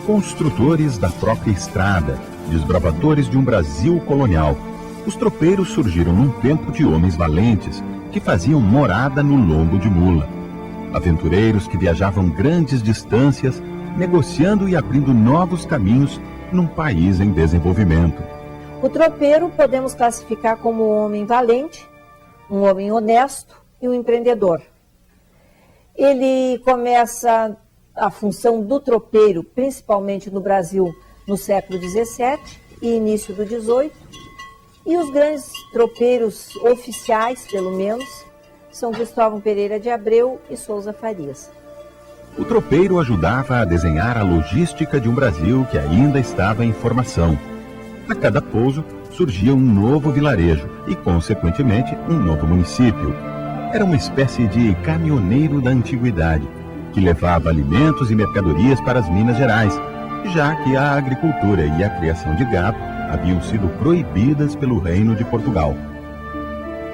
Construtores da própria estrada, desbravadores de um Brasil colonial, os tropeiros surgiram num tempo de homens valentes que faziam morada no lombo de mula. Aventureiros que viajavam grandes distâncias, negociando e abrindo novos caminhos num país em desenvolvimento. O tropeiro podemos classificar como um homem valente, um homem honesto e um empreendedor. Ele começa a função do tropeiro, principalmente no Brasil, no século XVII e início do XVIII. E os grandes tropeiros oficiais, pelo menos, são Cristóvão Pereira de Abreu e Souza Farias. O tropeiro ajudava a desenhar a logística de um Brasil que ainda estava em formação. A cada pouso surgia um novo vilarejo e, consequentemente, um novo município. Era uma espécie de caminhoneiro da antiguidade, que levava alimentos e mercadorias para as Minas Gerais, já que a agricultura e a criação de gado haviam sido proibidas pelo Reino de Portugal.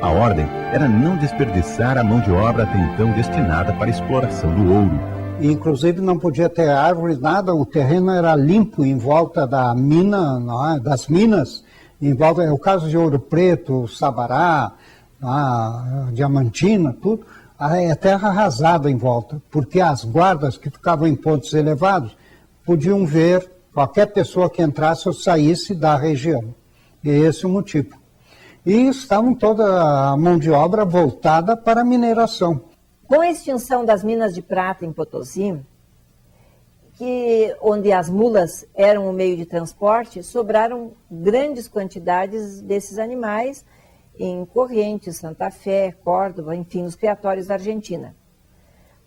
A ordem era não desperdiçar a mão de obra até então destinada para a exploração do ouro. Inclusive não podia ter árvores, nada, o terreno era limpo em volta da mina, das minas, em volta, é o caso de Ouro Preto, Sabará, Diamantina, tudo, é terra arrasada em volta, porque as guardas que ficavam em pontos elevados podiam ver qualquer pessoa que entrasse ou saísse da região. E esse é o motivo. E estavam toda a mão de obra voltada para a mineração. Com a extinção das minas de prata em Potosí, onde as mulas eram o meio de transporte, sobraram grandes quantidades desses animais em Corrientes, Santa Fé, Córdoba, enfim, nos criatórios da Argentina.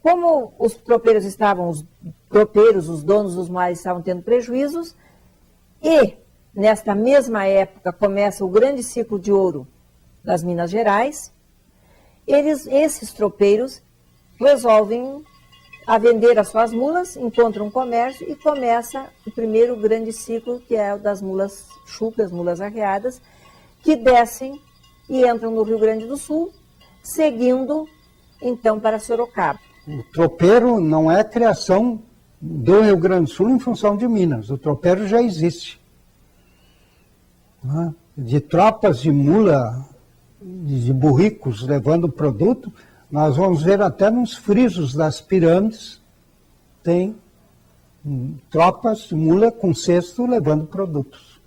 Como os tropeiros os donos dos mares estavam tendo prejuízos, e nesta mesma época começa o grande ciclo de ouro das Minas Gerais, esses tropeiros resolvem a vender as suas mulas, encontram um comércio e começa o primeiro grande ciclo, que é o das mulas chucras, mulas arreadas, que descem e entram no Rio Grande do Sul, seguindo então para Sorocaba. O tropeiro não é criação do Rio Grande do Sul em função de Minas, o tropeiro já existe. De tropas de mula, de burricos levando produto, nós vamos ver até nos frisos das pirâmides, tem tropas de mula com cesto levando produtos.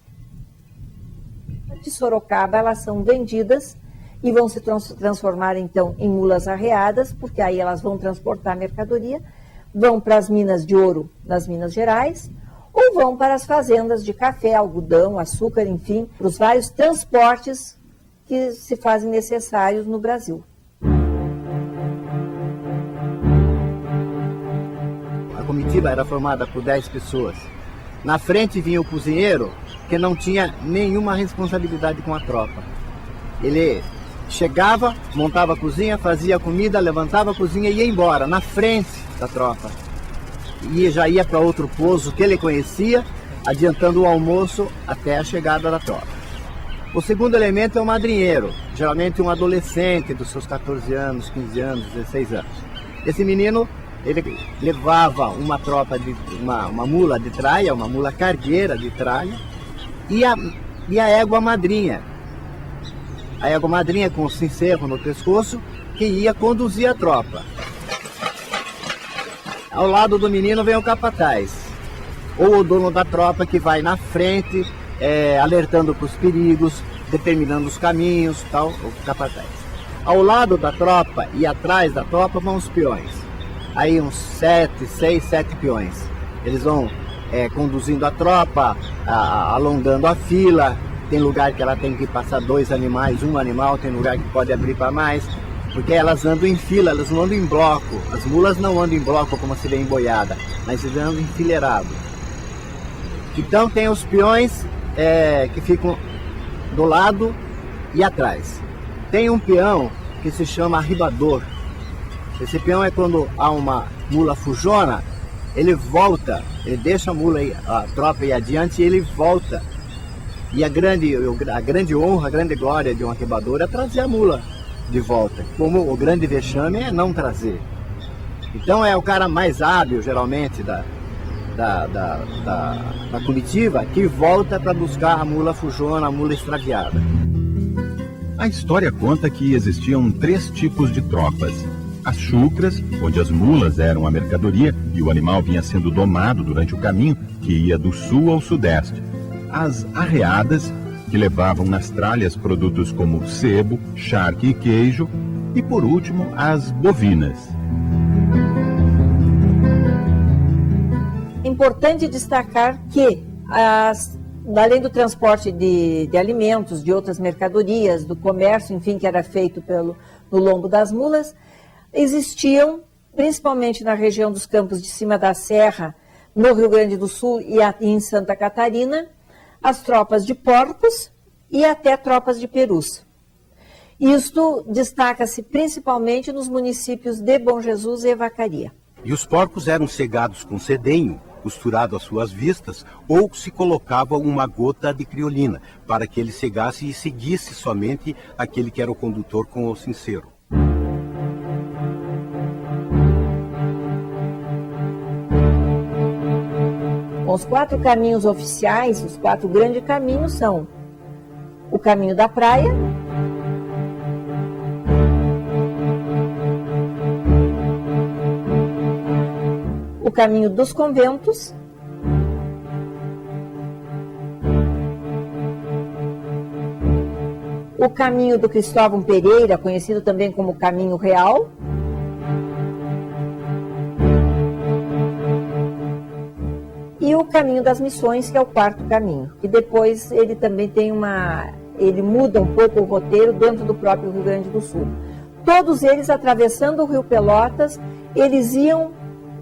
De Sorocaba, elas são vendidas e vão se transformar então em mulas arreadas, porque aí elas vão transportar mercadoria, vão para as minas de ouro nas Minas Gerais, ou vão para as fazendas de café, algodão, açúcar, enfim, para os vários transportes que se fazem necessários no Brasil. A comitiva era formada por 10 pessoas. Na frente vinha o cozinheiro, que não tinha nenhuma responsabilidade com a tropa. Ele chegava, montava a cozinha, fazia a comida, levantava a cozinha e ia embora, na frente da tropa. E já ia para outro pouso que ele conhecia, adiantando o almoço até a chegada da tropa. O segundo elemento é o madrinheiro, geralmente um adolescente dos seus 14 anos, 15 anos, 16 anos. Esse menino, ele levava uma tropa, uma mula de traia, uma mula cargueira de traia, e a égua madrinha. A égua madrinha com o cincerro no pescoço, que ia conduzir a tropa. Ao lado do menino vem o capataz, ou o dono da tropa, que vai na frente, alertando para os perigos, determinando os caminhos, tal, o capataz. Ao lado da tropa e atrás da tropa vão os peões. Aí uns 6, 7 peões. Eles vão conduzindo a tropa, alongando a fila. Tem lugar que ela tem que passar 2 animais, um animal, tem lugar que pode abrir para mais, porque elas andam em fila, elas não andam em bloco. As mulas não andam em bloco como se vê em boiada, mas eles andam enfileirado. Então tem os peões que ficam do lado e atrás. Tem um peão que se chama arribador. Esse peão é quando há uma mula fujona, ele volta, ele deixa a mula, a tropa ir adiante e ele volta. E a grande honra, a grande glória de um arribador é trazer a mula de volta. Como o grande vexame é não trazer. Então é o cara mais hábil, geralmente, da comitiva que volta para buscar a mula fujona, a mula extraviada. A história conta que existiam 3 tipos de tropas. As chucras, onde as mulas eram a mercadoria e o animal vinha sendo domado durante o caminho, que ia do sul ao sudeste. As arreadas, que levavam nas tralhas produtos como sebo, charque e queijo. E por último, as bovinas. É importante destacar que, além do transporte de alimentos, de outras mercadorias, do comércio, enfim, que era feito no lombo das mulas, existiam, principalmente na região dos Campos de Cima da Serra, no Rio Grande do Sul e em Santa Catarina, as tropas de porcos e até tropas de perus. Isto destaca-se principalmente nos municípios de Bom Jesus e Vacaria. E os porcos eram cegados com cedenho, costurado às suas vistas, ou se colocava uma gota de criolina, para que ele cegasse e seguisse somente aquele que era o condutor com o sincero. Os 4 caminhos oficiais, os 4 grandes caminhos são o caminho da praia, o caminho dos conventos, o caminho do Cristóvão Pereira, conhecido também como Caminho Real, e o caminho das missões, que é o 4º caminho. E depois ele também tem ele muda um pouco o roteiro dentro do próprio Rio Grande do Sul. Todos eles, atravessando o Rio Pelotas, eles iam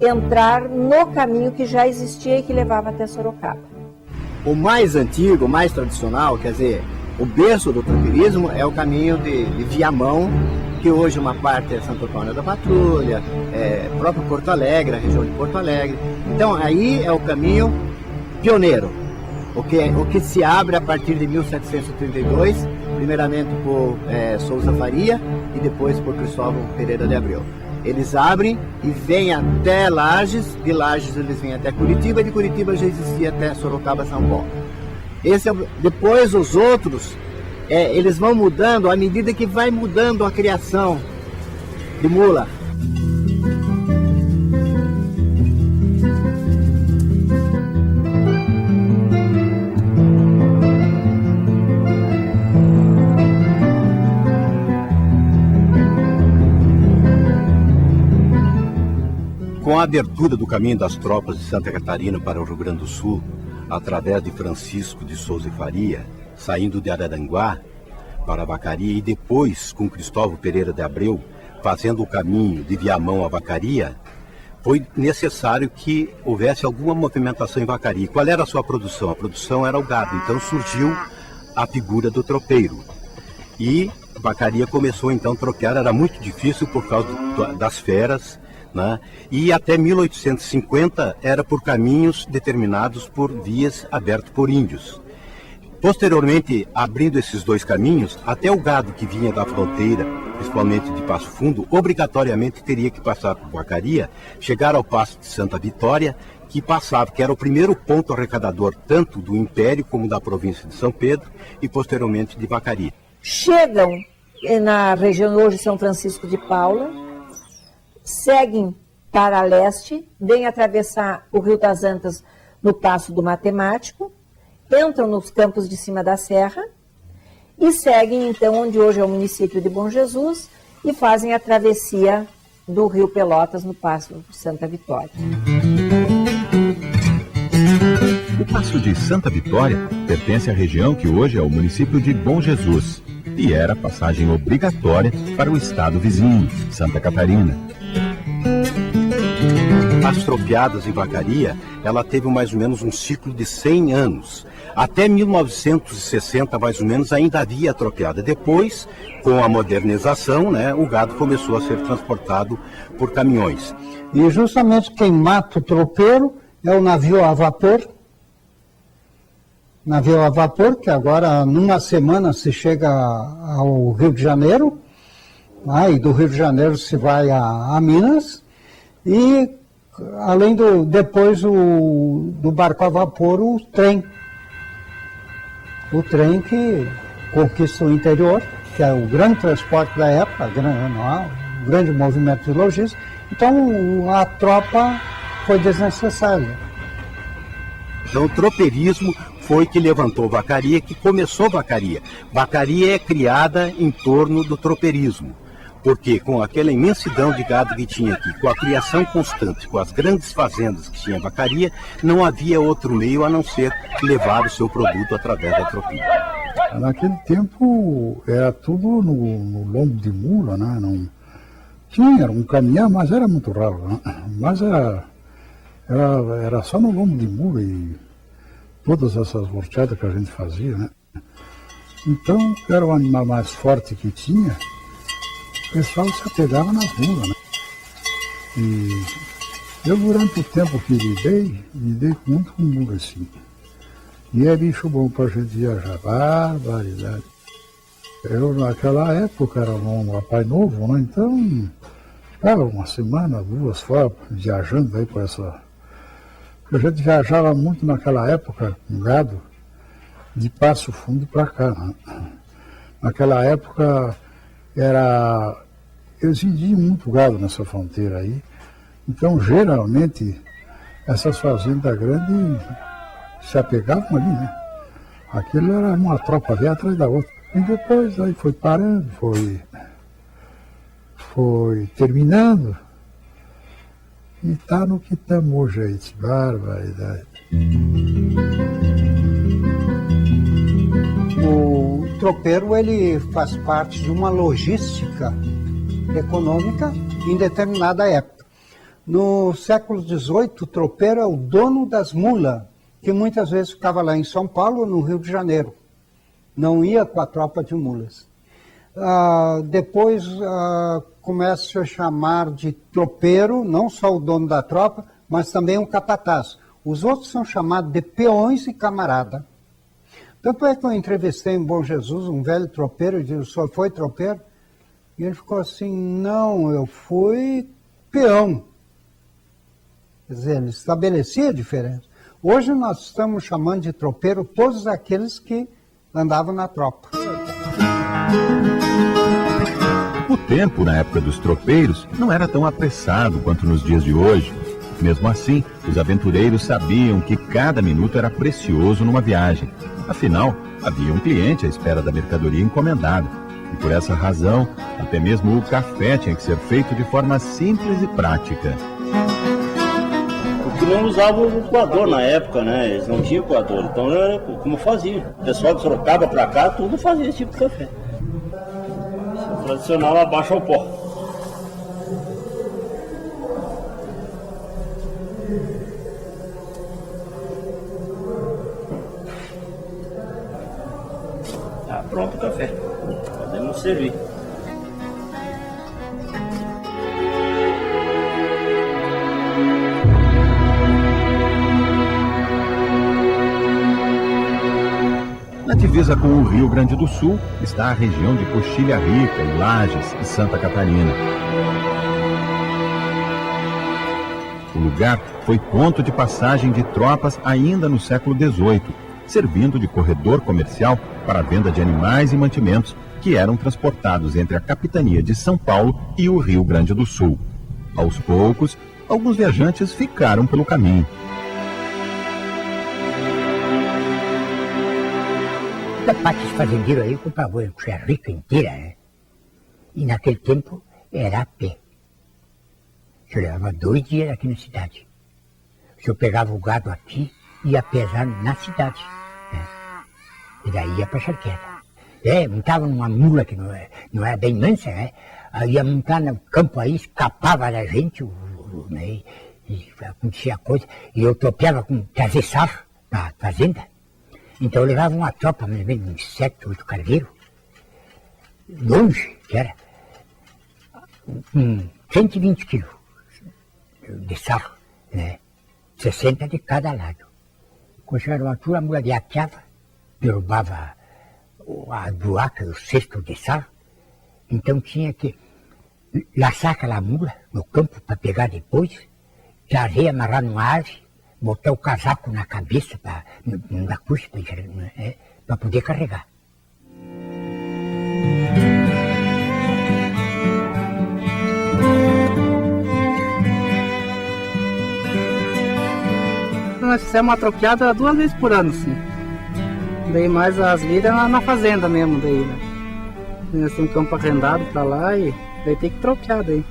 entrar no caminho que já existia e que levava até Sorocaba. O mais antigo, o mais tradicional, quer dizer, o berço do tropeirismo é o caminho de Viamão, que hoje uma parte é Santo Antônio da Patrulha, próprio Porto Alegre, a região de Porto Alegre. Então aí é o caminho pioneiro, o que se abre a partir de 1732, primeiramente por Souza Faria e depois por Cristóvão Pereira de Abreu. Eles abrem e vêm até Lages, de Lages eles vêm até Curitiba, e de Curitiba já existia até Sorocaba, São Paulo. Depois os outros, eles vão mudando à medida que vai mudando a criação de mula. Com a abertura do caminho das tropas de Santa Catarina para o Rio Grande do Sul, através de Francisco de Souza e Faria, saindo de Araranguá para Vacaria, e depois com Cristóvão Pereira de Abreu, fazendo o caminho de Viamão a Vacaria, foi necessário que houvesse alguma movimentação em Vacaria. Qual era a sua produção? A produção era o gado, então surgiu a figura do tropeiro. E Vacaria começou então a tropear, era muito difícil por causa das feras, né? E até 1850 era por caminhos determinados por vias abertas por índios. Posteriormente, abrindo esses 2 caminhos, até o gado que vinha da fronteira, principalmente de Passo Fundo, obrigatoriamente teria que passar por Vacaria, chegar ao Passo de Santa Vitória, que era o primeiro ponto arrecadador tanto do Império como da província de São Pedro e posteriormente de Vacaria. Chegam na região hoje São Francisco de Paula, seguem para leste, vêm atravessar o Rio das Antas no Passo do Matemático, entram nos Campos de Cima da Serra e seguem então onde hoje é o município de Bom Jesus e fazem a travessia do Rio Pelotas no Passo de Santa Vitória. O Passo de Santa Vitória pertence à região que hoje é o município de Bom Jesus e era passagem obrigatória para o estado vizinho, Santa Catarina. As tropeadas em Vacaria, ela teve mais ou menos um ciclo de 100 anos. Até 1960, mais ou menos, ainda havia tropeada. Depois, com a modernização, né, o gado começou a ser transportado por caminhões. E justamente quem mata o tropeiro é o navio a vapor. Navio a vapor, que agora, numa semana, se chega ao Rio de Janeiro, e do Rio de Janeiro se vai a Minas, e além depois do barco a vapor, o trem. O trem que conquista o interior, que é o grande transporte da época, o grande movimento de logística. Então a tropa foi desnecessária. Então o tropeirismo foi que levantou Vacaria, que começou Vacaria. Vacaria é criada em torno do tropeirismo, porque com aquela imensidão de gado que tinha aqui, com a criação constante, com as grandes fazendas que tinha Vacaria, não havia outro meio a não ser levar o seu produto através da tropia. Naquele tempo era tudo no lombo de mula, né? Não tinha um caminhão, mas era muito raro, né? Mas era só no lombo de mula e todas essas volteadas que a gente fazia, né? Então era o animal mais forte que tinha. O pessoal se apegava nas mulas, né? E eu, durante o tempo que lidei muito com mula, assim. E é bicho bom pra gente viajar, barbaridade. Eu, naquela época, era um rapaz novo, né? Então, ficava uma semana, 2 fora, viajando aí por essa... A gente viajava muito naquela época, com gado, de Passo Fundo pra cá, né? Naquela época... Eles vendiam muito gado nessa fronteira aí. Então, geralmente, essas fazendas grandes se apegavam ali, né? Aquilo era uma tropa velha atrás da outra. E depois aí foi parando, foi terminando. E tá no que estamos hoje aí, barbaridade. O tropeiro, ele faz parte de uma logística econômica em determinada época. No século XVIII, o tropeiro é o dono das mulas, que muitas vezes ficava lá em São Paulo ou no Rio de Janeiro. Não ia com a tropa de mulas. Depois começa a chamar de tropeiro, não só o dono da tropa, mas também um capataz. Os outros são chamados de peões e camarada. Tanto é que eu entrevistei em Bom Jesus um velho tropeiro e disse: o senhor foi tropeiro? E ele ficou assim: não, eu fui peão. Quer dizer, ele estabelecia a diferença. Hoje nós estamos chamando de tropeiro todos aqueles que andavam na tropa. O tempo na época dos tropeiros não era tão apressado quanto nos dias de hoje. Mesmo assim, os aventureiros sabiam que cada minuto era precioso numa viagem. Afinal, havia um cliente à espera da mercadoria encomendada. E por essa razão, até mesmo o café tinha que ser feito de forma simples e prática. Porque não usavam o coador na época, né? Eles não tinham coador, então era como faziam. O pessoal de Sorocaba pra cá, tudo fazia esse tipo de café. O tradicional abaixa o pó. Tá pronto o café. Podemos servir. Na divisa com o Rio Grande do Sul está a região de Coxilha Rica, em Lages e Santa Catarina. O lugar foi ponto de passagem de tropas ainda no século XVIII, servindo de corredor comercial para a venda de animais e mantimentos que eram transportados entre a capitania de São Paulo e o Rio Grande do Sul. Aos poucos, alguns viajantes ficaram pelo caminho. Toda parte dos fazendeiros aí compravam a Coxilha Rica inteira, né? E naquele tempo era a pé. O senhor levava 2 dias aqui na cidade. O senhor pegava o gado aqui e ia pesar na cidade, né? E daí ia para a charqueta. Montava numa mula que não era bem mansa, né? Aí ia montar no campo aí, escapava da gente, né? E acontecia coisa. E eu tropeava com trazer sarro na fazenda. Então eu levava uma tropa, mais ou menos, uns 7, 8 cargueiros, longe, que era, 120 quilos de sarro, né? 60 de cada lado. Quando chegava uma altura, a mula diateava, derrubava a buraca, o cesto de sarro, então tinha que laçar aquela mula no campo para pegar depois, a areia, amarrar numa árvore, botar o casaco na cabeça, não dar curso para poder carregar. Nós fizemos uma tropeada 2 vezes por ano, sim. Daí mais as lidas na fazenda mesmo, daí, né? Nós temos campo arrendado pra lá e daí tem que tropear daí.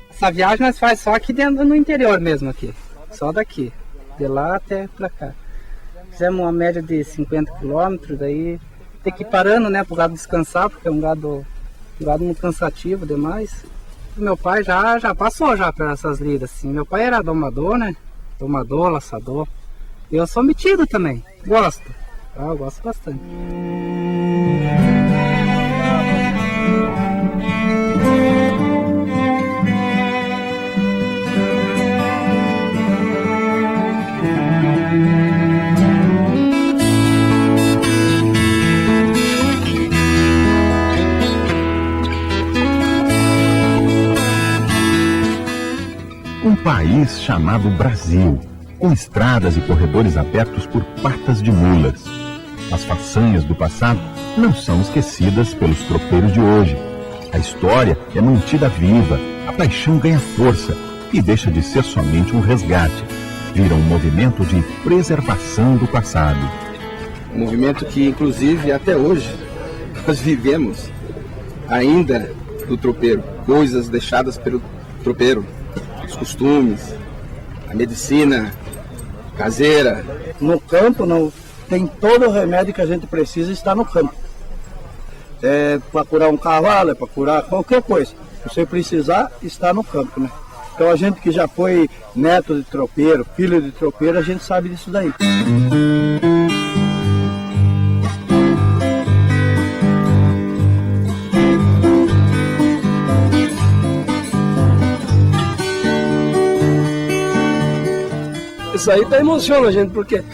Essa viagem nós faz só aqui dentro, no interior mesmo aqui. Só daqui. De lá até pra cá. Fizemos uma média de 50 quilômetros, daí tem que ir parando, né, pro gado descansar, porque é um gado muito cansativo demais. Meu pai já passou já por essas lidas, assim. Meu pai era domador, né? Domador, laçador. Eu sou metido também, gosto. Eu gosto bastante. Um país chamado Brasil, com estradas e corredores abertos por patas de mulas. As façanhas do passado não são esquecidas pelos tropeiros de hoje. A história é mantida viva, a paixão ganha força e deixa de ser somente um resgate. Vira um movimento de preservação do passado. Um movimento que, inclusive, até hoje, nós vivemos ainda do tropeiro. Coisas deixadas pelo tropeiro, os costumes, a medicina caseira. No campo não tem todo o remédio que a gente precisa está no campo. É para curar um cavalo, é para curar qualquer coisa. Se você precisar, está no campo, né? Então a gente que já foi neto de tropeiro, filho de tropeiro, a gente sabe disso daí. Isso aí emociona a gente, porque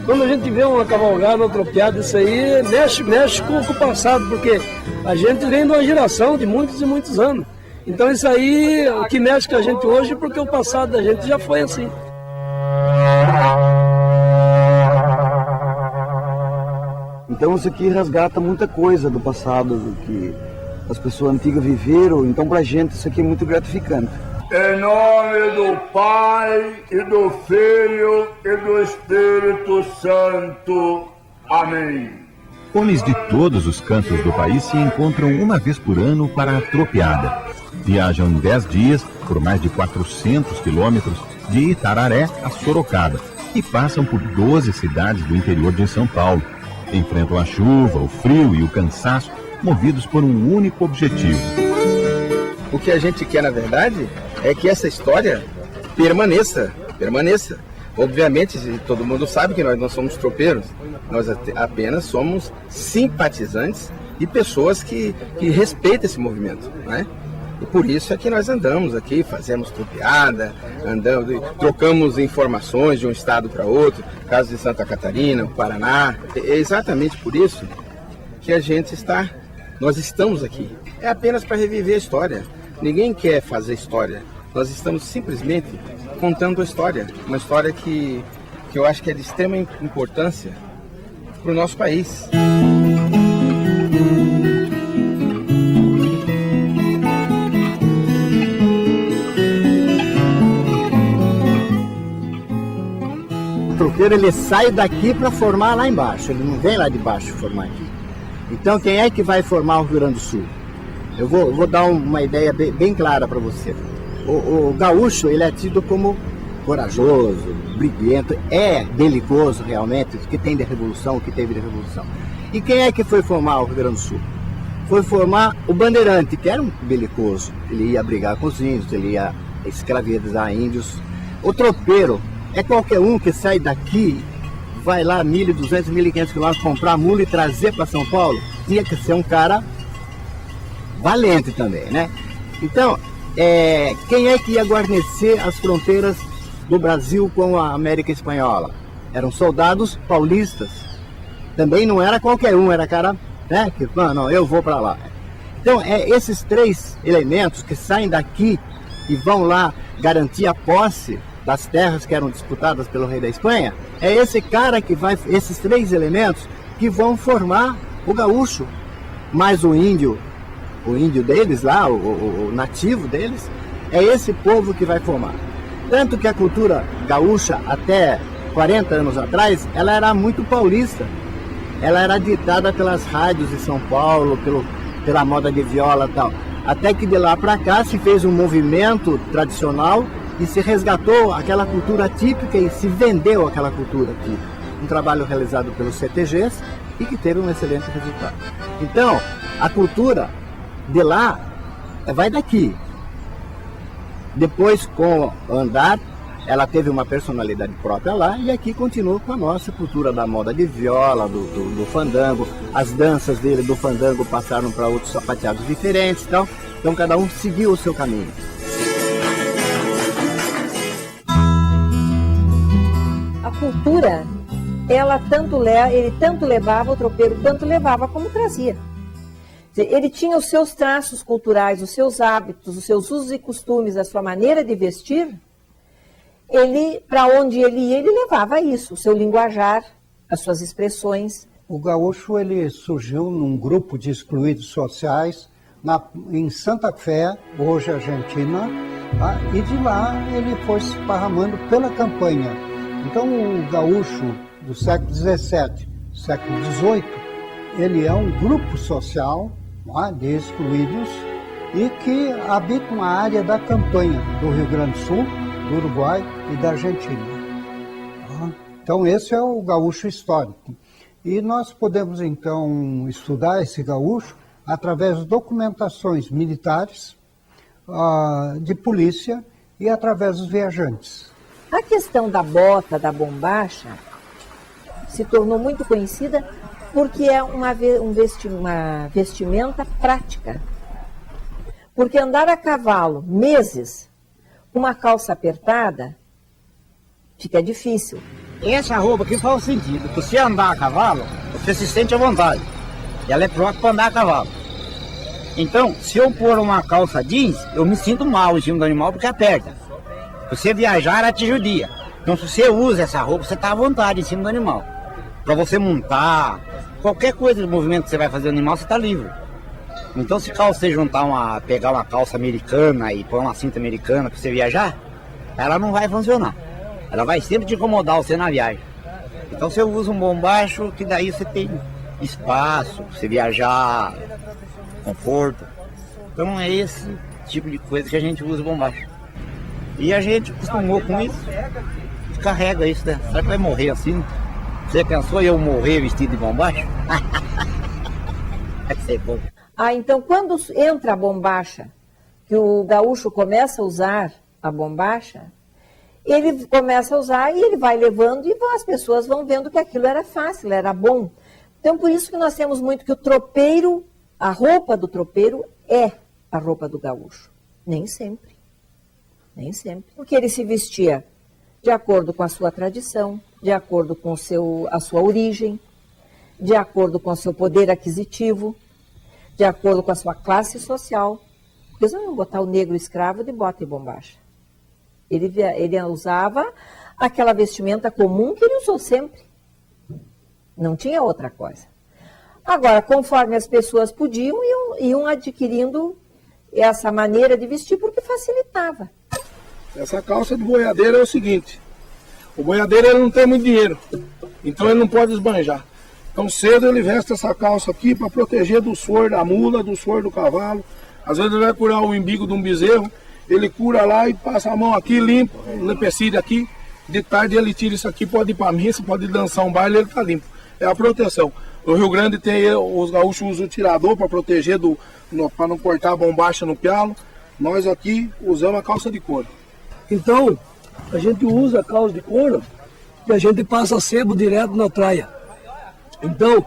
quando a gente vê uma cavalgada, uma tropeada, isso aí mexe com o passado, porque a gente vem de uma geração de muitos e muitos anos. Então isso aí, o que mexe com a gente hoje, porque o passado da gente já foi assim. Então isso aqui resgata muita coisa do passado, do que as pessoas antigas viveram, então pra gente isso aqui é muito gratificante. Em nome do Pai, e do Filho, e do Espírito Santo. Amém. Homens de todos os cantos do país se encontram uma vez por ano para a tropeada. Viajam em 10 dias por mais de 400 quilômetros de Itararé a Sorocaba e passam por 12 cidades do interior de São Paulo. Enfrentam a chuva, o frio e o cansaço, movidos por um único objetivo. O que a gente quer, na verdade, é que essa história permaneça. Obviamente, todo mundo sabe que nós não somos tropeiros, nós apenas somos simpatizantes e pessoas que respeitam esse movimento, né? E por isso é que nós andamos aqui, fazemos tropeada, trocamos informações de um estado para outro, caso de Santa Catarina, Paraná. É exatamente por isso que nós estamos aqui. É apenas para reviver a história. Ninguém quer fazer história. Nós estamos simplesmente contando a história. Uma história que eu acho que é de extrema importância para o nosso país. O tropeiro ele sai daqui para formar lá embaixo. Ele não vem lá de baixo formar aqui. Então quem é que vai formar o Rio Grande do Sul? Eu vou dar uma ideia bem clara para você. O gaúcho, ele é tido como corajoso, briguento, é belicoso realmente, o que tem de revolução, o que teve de revolução. E quem é que foi formar o Rio Grande do Sul? Foi formar o bandeirante, que era um belicoso. Ele ia brigar com os índios, ele ia escravizar índios. O tropeiro é qualquer um que sai daqui, vai lá 1.200, 1.500 quilômetros comprar mula e trazer para São Paulo. Tinha que ser um cara valente também, né? Então, quem é que ia guarnecer as fronteiras do Brasil com a América Espanhola? Eram soldados paulistas. Também não era qualquer um, era cara, né? Que, não, eu vou para lá. Então, esses 3 elementos que saem daqui e vão lá garantir a posse das terras que eram disputadas pelo rei da Espanha, é esse cara que vai, esses 3 elementos que vão formar o gaúcho, mais o índio deles lá, o nativo deles, é esse povo que vai formar. Tanto que a cultura gaúcha, até 40 anos atrás, ela era muito paulista. Ela era ditada pelas rádios de São Paulo, pela moda de viola e tal. Até que de lá para cá se fez um movimento tradicional e se resgatou aquela cultura típica e se vendeu aquela cultura típica. Um trabalho realizado pelos CTGs e que teve um excelente resultado. Então, a cultura de lá vai daqui. Depois, com o andar, ela teve uma personalidade própria lá e aqui continua com a nossa cultura da moda de viola, do fandango. As danças dele do fandango passaram para outros sapateados diferentes e tal. Então cada um seguiu o seu caminho. A cultura, ele tanto levava o tropeiro quanto levava como trazia. Ele tinha os seus traços culturais, os seus hábitos, os seus usos e costumes, a sua maneira de vestir. Para onde ele ia, ele levava isso, o seu linguajar, as suas expressões. O gaúcho ele surgiu num grupo de excluídos sociais em Santa Fé, hoje Argentina, tá? E de lá ele foi se esparramando pela campanha. Então o gaúcho do século XVII, século XVIII, ele é um grupo social, tá, de excluídos e que habitam a área da campanha do Rio Grande do Sul, do Uruguai e da Argentina. Então esse é o gaúcho histórico. E nós podemos então estudar esse gaúcho através de documentações militares, de polícia e através dos viajantes. A questão da bota, da bombacha, se tornou muito conhecida porque é uma vestimenta prática. Porque andar a cavalo meses com uma calça apertada fica difícil. Essa roupa aqui faz o sentido. Você andar a cavalo, você se sente à vontade. Ela é própria para andar a cavalo. Então, se eu pôr uma calça jeans, eu me sinto mal em cima do animal porque aperta. Se você viajar, ela te judia. Então, se você usa essa roupa, você está à vontade em cima do animal. Para você montar, qualquer coisa de movimento que você vai fazer no animal, você está livre. Então, se você pegar uma calça americana e pôr uma cinta americana para você viajar, ela não vai funcionar. Ela vai sempre te incomodar você na viagem. Então, você usa um bombacho, que daí você tem espaço, você viajar, conforto. Então, é esse tipo de coisa que a gente usa o bombacho. E a gente acostumou com isso, carrega isso, né? Será que vai morrer assim? Você pensou eu morrer vestido de bombacho? Vai ser bom. Então quando entra a bombacha, que o gaúcho começa a usar a bombacha, ele começa a usar e ele vai levando e as pessoas vão vendo que aquilo era fácil, era bom. Então por isso que nós temos muito que o tropeiro, a roupa do tropeiro é a roupa do gaúcho. Nem sempre. Nem sempre. Porque ele se vestia de acordo com a sua tradição, de acordo com a sua origem, de acordo com o seu poder aquisitivo, de acordo com a sua classe social. Porque eles não iam botar o negro escravo de bota e bombacha. Ele usava aquela vestimenta comum que ele usou sempre. Não tinha outra coisa. Agora, conforme as pessoas podiam, iam adquirindo essa maneira de vestir porque facilitava. Essa calça de boiadeiro é o seguinte: o boiadeiro ele não tem muito dinheiro, então ele não pode esbanjar. Então cedo ele veste essa calça aqui para proteger do suor da mula, do suor do cavalo. Às vezes ele vai curar o umbigo de um bezerro, ele cura lá e passa a mão aqui, limpa, o lepecide aqui. De tarde ele tira isso aqui, pode ir para a missa, pode dançar um baile, ele está limpo. É a proteção. No Rio Grande tem os gaúchos usam o tirador para proteger, para não cortar a bombacha no pialo. Nós aqui usamos a calça de couro. Então, a gente usa a calça de couro e a gente passa sebo direto na traia. Então,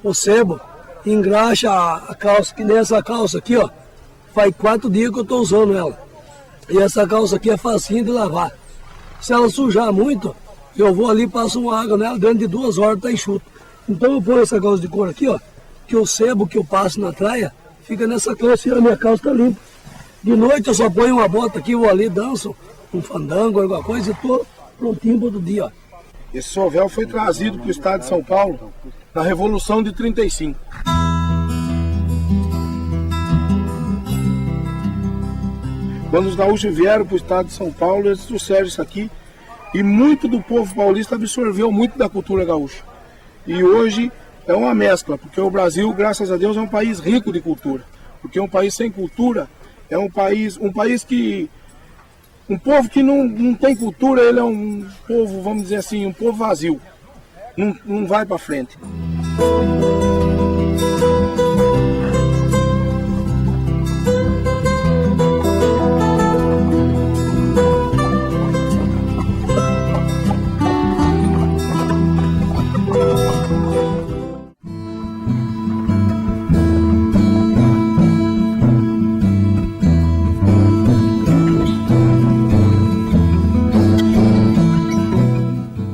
o sebo engraxa a calça, que nem essa calça aqui, ó. Faz 4 dias que eu estou usando ela. E essa calça aqui é facinho de lavar. Se ela sujar muito, eu vou ali e passo uma água nela, dentro de 2 horas está enxuto. Então eu ponho essa calça de couro aqui, ó, que o sebo que eu passo na traia fica nessa calça e a minha calça está limpa. De noite eu só ponho uma bota aqui, vou ali, danço um fandango, alguma coisa, eu tô prontinho para outro dia, ó. Esse sovel foi trazido para o estado de São Paulo na Revolução de 35. Quando os gaúchos vieram para o estado de São Paulo, eles trouxeram isso aqui e muito do povo paulista absorveu muito da cultura gaúcha. E hoje é uma mescla, porque o Brasil, graças a Deus, é um país rico de cultura. Porque um país sem cultura é um país que... Um povo que não tem cultura, ele é um povo, vamos dizer assim, um povo vazio. Não vai para frente.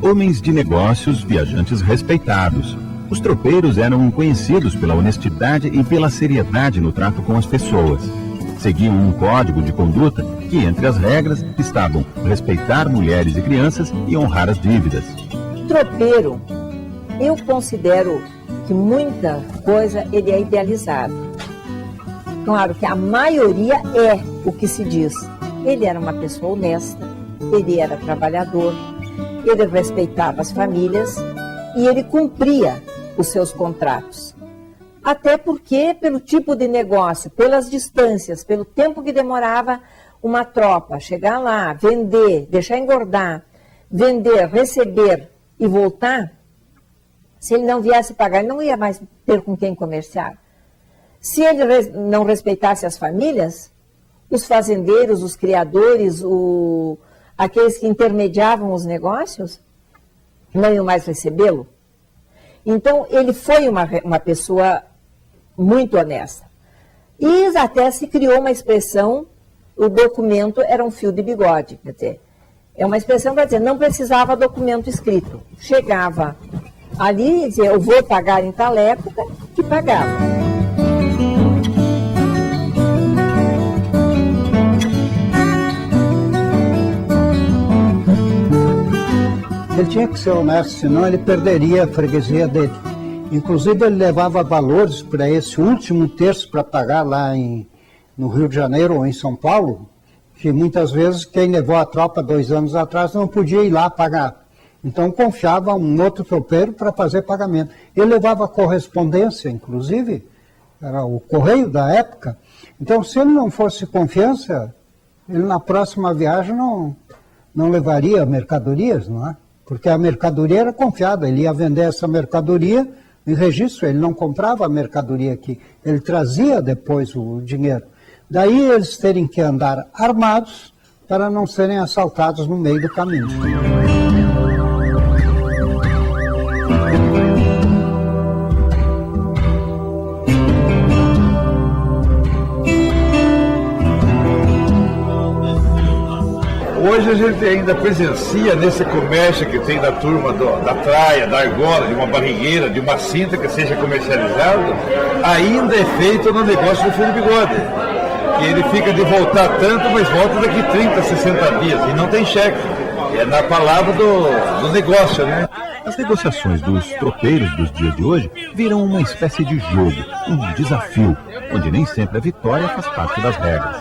Homens de negócios, viajantes respeitados. Os tropeiros eram conhecidos pela honestidade e pela seriedade no trato com as pessoas. Seguiam um código de conduta que, entre as regras, estavam respeitar mulheres e crianças e honrar as dívidas. Tropeiro, eu considero que muita coisa ele é idealizado. Claro que a maioria é o que se diz. Ele era uma pessoa honesta, ele era trabalhador, ele respeitava as famílias e ele cumpria os seus contratos. Até porque, pelo tipo de negócio, pelas distâncias, pelo tempo que demorava uma tropa chegar lá, vender, deixar engordar, vender, receber e voltar, se ele não viesse pagar, ele não ia mais ter com quem comerciar. Se ele não respeitasse as famílias, os fazendeiros, os criadores, aqueles que intermediavam os negócios, não iam mais recebê-lo. Então, ele foi uma pessoa muito honesta. E até se criou uma expressão, o documento era um fio de bigode. Quer dizer, é uma expressão para dizer, não precisava documento escrito. Chegava ali e dizia, eu vou pagar em tal época, que pagava. Ele tinha que ser honesto, senão ele perderia a freguesia dele. Inclusive, ele levava valores para esse último terço para pagar lá no Rio de Janeiro ou em São Paulo, que muitas vezes quem levou a tropa 2 anos atrás não podia ir lá pagar. Então, confiava um outro tropeiro para fazer pagamento. Ele levava correspondência, inclusive, era o correio da época. Então, se ele não fosse confiança, ele na próxima viagem não levaria mercadorias, não é? Porque a mercadoria era confiada, ele ia vender essa mercadoria em registro, ele não comprava a mercadoria aqui, ele trazia depois o dinheiro. Daí eles terem que andar armados para não serem assaltados no meio do caminho. Hoje a gente ainda presencia nesse comércio que tem da turma da traia, da argola, de uma barrigueira, de uma cinta que seja comercializado, ainda é feito no negócio do fio de bigode. Que ele fica de voltar tanto, mas volta daqui 30, 60 dias e não tem cheque. É na palavra do negócio, né? As negociações dos tropeiros dos dias de hoje viram uma espécie de jogo, um desafio, onde nem sempre a vitória faz parte das regras.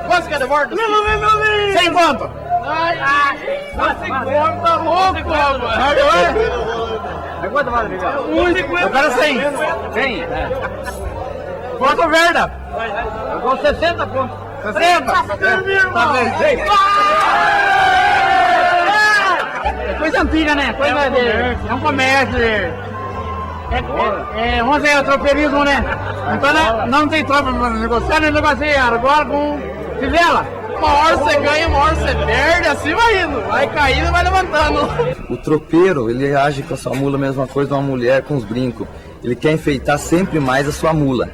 Quanto que é de volta? Não. Sem conta. Sem conta, louco, rapaz. Quanto vale, Miguel? 1,50. Eu quero 100. 100? Quanto verda? Eu vou 60 pontos. 60? Tá bem. É coisa antiga, né? Coisa de... É um comércio. Vamos dizer, é o tropeirismo, né? Então não tem tropa para negociar, nem negocia agora com fivela. Uma hora você ganha, uma hora você perde, assim vai indo. Vai caindo e vai levantando. O tropeiro, ele age com a sua mula a mesma coisa de uma mulher com os brincos. Ele quer enfeitar sempre mais a sua mula.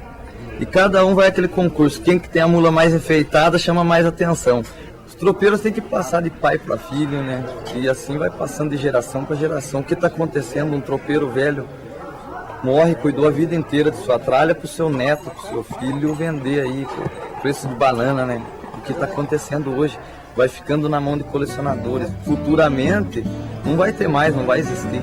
E cada um vai àquele concurso. Quem que tem a mula mais enfeitada chama mais atenção. Os tropeiros têm que passar de pai para filho, né? E assim vai passando de geração para geração. O que está acontecendo? Um tropeiro velho morre, cuidou a vida inteira de sua tralha para o seu neto, para o seu filho vender aí, preço de banana, né? O que está acontecendo hoje? vai ficando na mão de colecionadores. Futuramente não vai ter mais, não vai existir.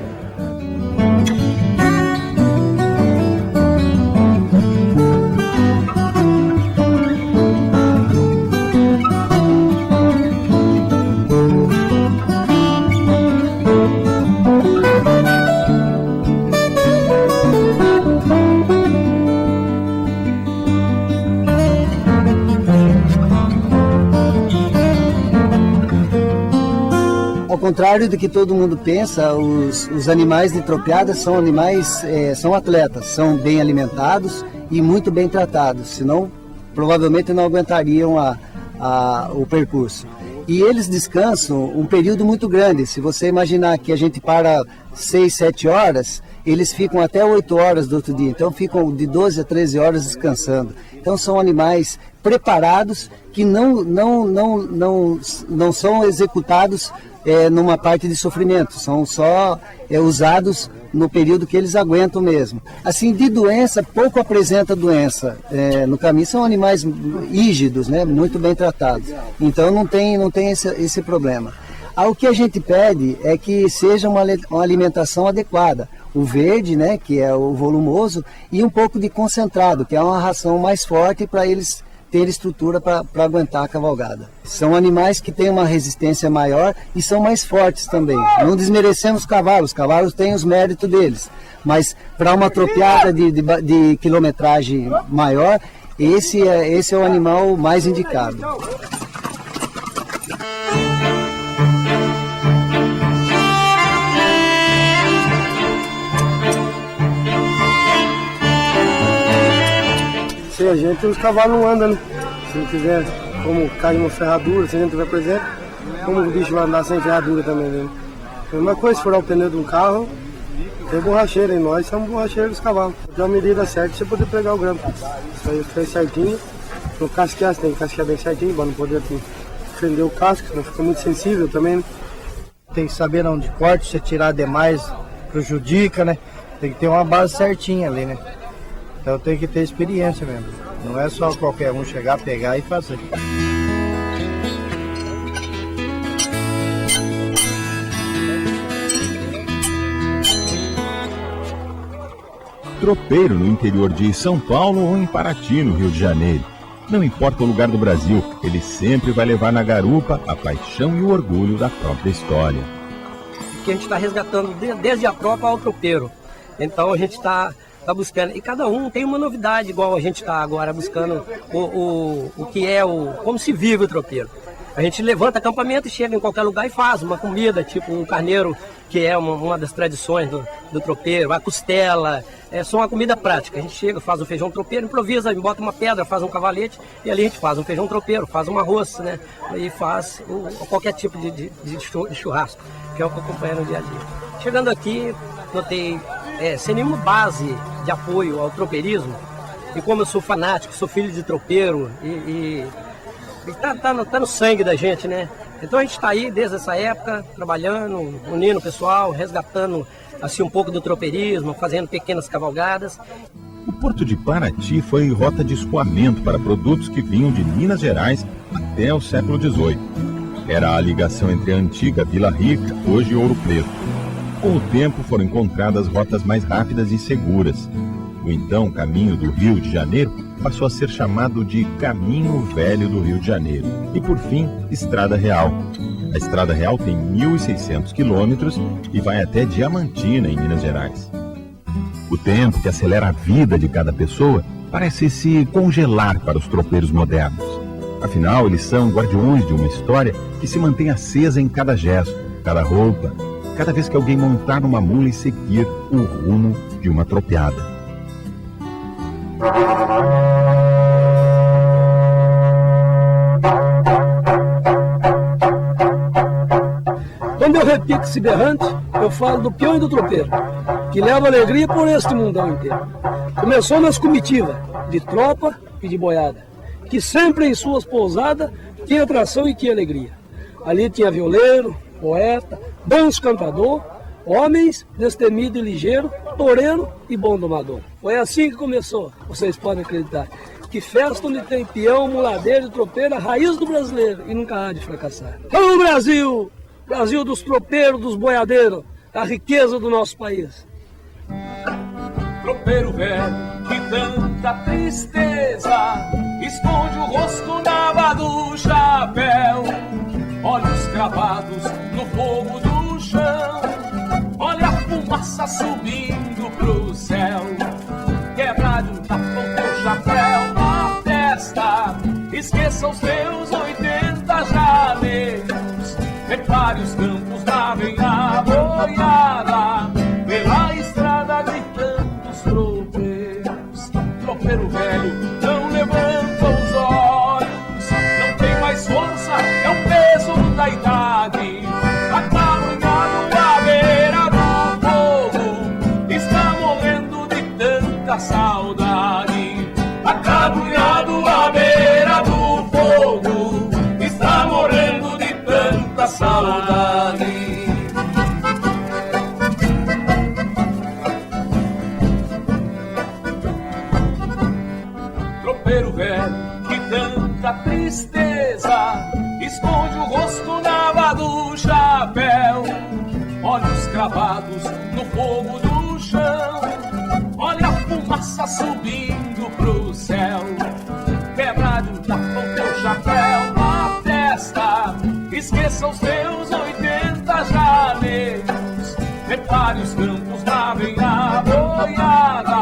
Ao contrário do que todo mundo pensa, os animais de tropeada são animais, são atletas, são bem alimentados e muito bem tratados, senão provavelmente não aguentariam o percurso. E eles descansam um período muito grande. Se você imaginar que a gente para 6, 7 horas, eles ficam até 8 horas do outro dia, então ficam de 12 a 13 horas descansando. Então são animais preparados que não são executados numa parte de sofrimento, são só usados no período que eles aguentam mesmo. Assim, de doença, pouco apresenta doença. No caminho são animais rígidos, né, muito bem tratados. Então não tem esse problema. O que a gente pede é que seja uma alimentação adequada. O verde, né, que é o volumoso, e um pouco de concentrado, que é uma ração mais forte para eles ter estrutura para aguentar a cavalgada. São animais que têm uma resistência maior e são mais fortes também. Não desmerecemos os cavalos têm os méritos deles, mas para uma tropeada de quilometragem maior, esse é o animal mais indicado. Se a gente, os cavalos não andam, né? Se não tiver como cair uma ferradura, se a gente tiver presente, como o bicho vai andar sem ferradura também, né? A mesma coisa, se furar o pneu de um carro, tem borracheira, e nós somos borracheiros dos cavalos. Tem uma medida certa pra você poder pegar o grampo. Isso aí fez certinho, no casquear, você tem que casquear bem certinho, para não poder prender o casco, senão fica muito sensível também, né? Tem que saber onde corte, se tirar demais prejudica, né? Tem que ter uma base certinha ali, né? Então tem que ter experiência mesmo. Não é só qualquer um chegar, pegar e fazer. Tropeiro no interior de São Paulo ou em Paraty, no Rio de Janeiro. Não importa o lugar do Brasil, ele sempre vai levar na garupa a paixão e o orgulho da própria história. Que a gente está resgatando desde a tropa ao tropeiro. Então a gente está buscando, e cada um tem uma novidade, igual a gente está agora buscando o que é como se vive o tropeiro. A gente levanta acampamento e chega em qualquer lugar e faz uma comida, tipo um carneiro, que é uma das tradições do tropeiro, a costela, é só uma comida prática. A gente chega, faz um feijão tropeiro, improvisa, bota uma pedra, faz um cavalete, e ali a gente faz um feijão tropeiro, faz um arroz, né? E faz qualquer tipo de churrasco, que é o que eu acompanho no dia a dia. Chegando aqui, notei, sem nenhuma base de apoio ao tropeirismo, e como eu sou fanático, sou filho de tropeiro, e tá no sangue da gente, né? Então a gente está aí desde essa época, trabalhando, unindo o pessoal, resgatando assim um pouco do tropeirismo, fazendo pequenas cavalgadas. O Porto de Paraty foi rota de escoamento para produtos que vinham de Minas Gerais até o século XVIII. Era a ligação entre a antiga Vila Rica, hoje Ouro Preto. Com o tempo foram encontradas rotas mais rápidas e seguras. O então caminho do Rio de Janeiro passou a ser chamado de Caminho Velho do Rio de Janeiro e, por fim, Estrada Real. A Estrada Real tem 1.600 quilômetros e vai até Diamantina, em Minas Gerais. O tempo que acelera a vida de cada pessoa parece se congelar para os tropeiros modernos. Afinal, eles são guardiões de uma história que se mantém acesa em cada gesto, cada roupa, cada vez que alguém montar numa mula e seguir o rumo de uma tropeada. Quando eu repito esse berrante, eu falo do peão e do tropeiro, que leva alegria por este mundão inteiro. Começou nas comitivas, de tropa e de boiada, que sempre em suas pousadas tinha atração e tinha alegria. Ali tinha violeiro, poeta, bons cantador, homens destemido e ligeiro, toureiro e bom domador. Foi assim que começou, vocês podem acreditar. que festa onde tem peão, muladeiro e tropeiro, a raiz do brasileiro, e nunca há de fracassar. Vamos, Brasil! Brasil dos tropeiros, dos boiadeiros, a riqueza do nosso país. Tropeiro velho, que tanta tristeza, esconde o rosto na aba do chapéu, olhos cravados no fogo do chão, olha a fumaça subindo pro céu, quebrado na ponta do chapéu na testa, esqueça os seus 80 jaleiros, repare os campos, lá vem a boiada, pela estrada gritando os tropeiros. Tropeiro velho não levanta os olhos, não tem mais força, é o peso da idade, acabrunhado à beira do fogo, está morrendo de tanta saudade. Acabrunhado à beira do fogo, está morrendo de tanta saudade. Tropeiro velho, que tanta tristeza, esconde o rosto na aba do chapéu, olhos cravados no fogo do chão, olha a fumaça subindo pro céu, quebrado na ponta do chapéu na testa, esqueça os seus 80 jaleiros, repare os campos, lá vem a boiada,